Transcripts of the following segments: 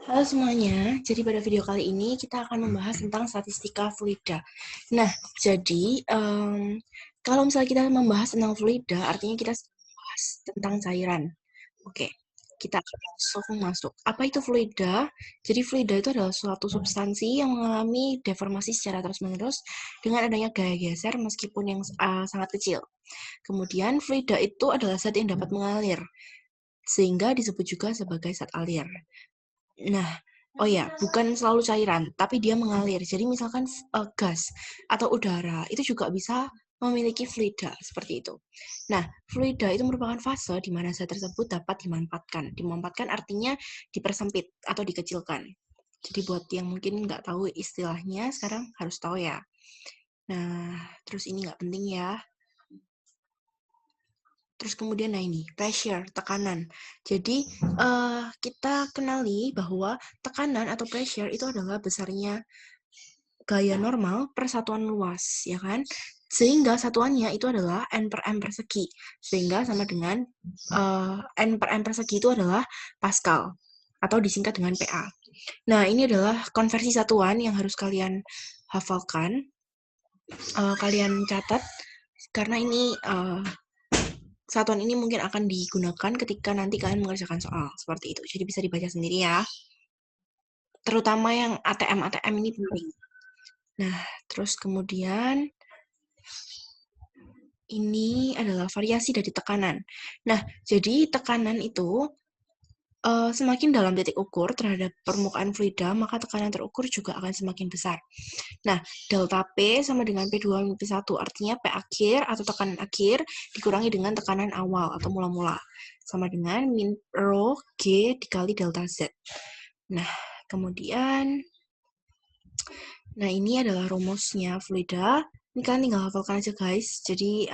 Halo semuanya, jadi pada video kali ini kita akan membahas tentang statistika fluida. Nah, jadi kalau misalnya kita membahas tentang fluida, artinya kita membahas tentang cairan. Oke, kita akan langsung masuk. Apa itu fluida? Jadi fluida itu adalah suatu substansi yang mengalami deformasi secara terus-menerus dengan adanya gaya geser meskipun yang sangat kecil. Kemudian fluida itu adalah zat yang dapat mengalir, sehingga disebut juga sebagai zat alir. Nah, oh ya, bukan selalu cairan, tapi dia mengalir. Jadi misalkan gas atau udara itu juga bisa memiliki fluida seperti itu. Nah, fluida itu merupakan fase di mana zat tersebut dapat dimanfaatkan. Dimanfaatkan artinya dipersempit atau dikecilkan. Jadi buat yang mungkin nggak tahu istilahnya, sekarang harus tahu ya. Nah, terus ini nggak penting ya. Terus kemudian, nah ini, pressure, tekanan. Jadi, kita kenali bahwa tekanan atau pressure itu adalah besarnya gaya normal per satuan luas, ya kan? Sehingga satuannya itu adalah N per M persegi. Sehingga sama dengan N per M persegi itu adalah Pascal, atau disingkat dengan PA. Nah, ini adalah konversi satuan yang harus kalian hafalkan, kalian catat, karena ini satuan ini mungkin akan digunakan ketika nanti kalian mengerjakan soal seperti itu. Jadi bisa dibaca sendiri ya. Terutama yang ATM ini penting. Nah, terus kemudian ini adalah variasi dari tekanan. Nah, jadi tekanan itu semakin dalam titik ukur terhadap permukaan fluida, maka tekanan terukur juga akan semakin besar. Nah, delta P sama dengan P2 min P1, artinya P akhir atau tekanan akhir dikurangi dengan tekanan awal atau mula-mula, sama dengan min rho G dikali delta Z. Nah, kemudian, nah ini adalah rumusnya fluida. Ini kalian tinggal hafalkan aja guys. Jadi,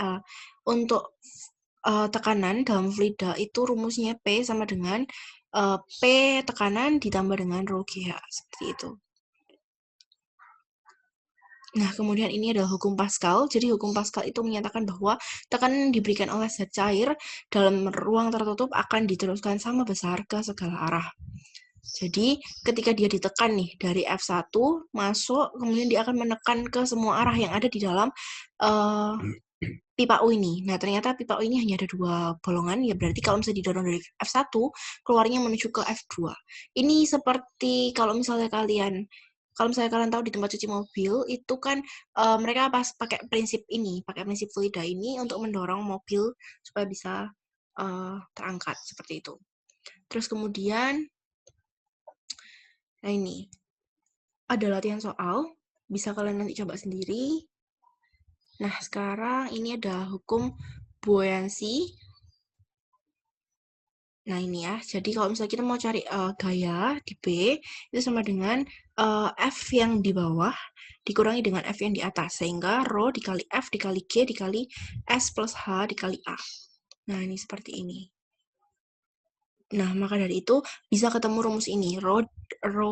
untuk tekanan dalam fluida itu rumusnya P sama dengan P tekanan ditambah dengan rho GH, seperti itu. Nah, kemudian ini adalah hukum Pascal. Jadi hukum Pascal itu menyatakan bahwa tekanan yang diberikan oleh zat cair dalam ruang tertutup akan diteruskan sama besar ke segala arah. Jadi ketika dia ditekan nih dari F1 masuk, kemudian dia akan menekan ke semua arah yang ada di dalam pipa U ini. Nah, ternyata pipa U ini hanya ada 2 bolongan, ya berarti kalau misalnya didorong dari F1, keluarnya menuju ke F2. Ini seperti kalau misalnya kalian tahu di tempat cuci mobil, itu kan mereka pas pakai prinsip fluida ini untuk mendorong mobil supaya bisa terangkat, seperti itu. Terus kemudian, nah ini, ada latihan soal, bisa kalian nanti coba sendiri. Nah, sekarang ini ada hukum buoyancy. Nah, ini ya. Jadi kalau misalnya kita mau cari gaya di B, itu sama dengan F yang di bawah dikurangi dengan F yang di atas. Sehingga rho dikali F dikali G dikali S plus H dikali A. Nah, ini seperti ini. Nah, maka dari itu bisa ketemu rumus ini, rho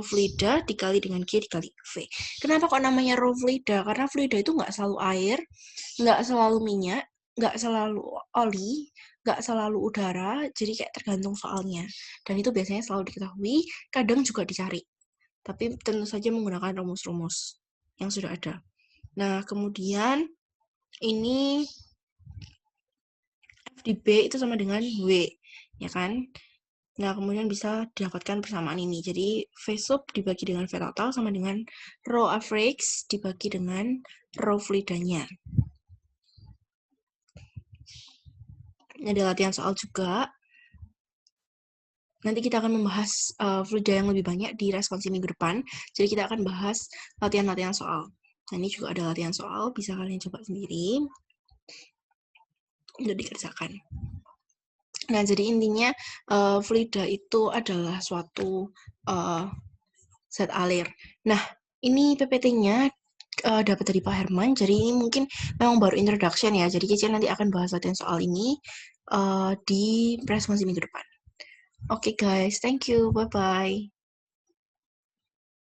fluida dikali dengan G dikali V. Kenapa kok namanya rho fluida? Karena fluida itu nggak selalu air, nggak selalu minyak, nggak selalu oli, nggak selalu udara, jadi kayak tergantung soalnya. Dan itu biasanya selalu diketahui, kadang juga dicari. Tapi tentu saja menggunakan rumus-rumus yang sudah ada. Nah, kemudian ini F di B itu sama dengan W, ya kan? Nah, kemudian bisa didapatkan persamaan ini. Jadi, V sub dibagi dengan V total sama dengan rho average dibagi dengan rho fluidanya. Ini ada latihan soal juga. Nanti kita akan membahas fluida yang lebih banyak di responsi minggu depan. Jadi, kita akan bahas latihan-latihan soal. Nah, ini juga ada latihan soal, bisa kalian coba sendiri untuk dikerjakan. Nah, jadi intinya fluida itu adalah suatu zat alir. Nah, ini PPT-nya dapat dari Pak Herman, jadi ini mungkin memang baru introduction ya, jadi Kicil nanti akan bahas latihan soal ini di responsi minggu depan. Oke guys, thank you, bye-bye.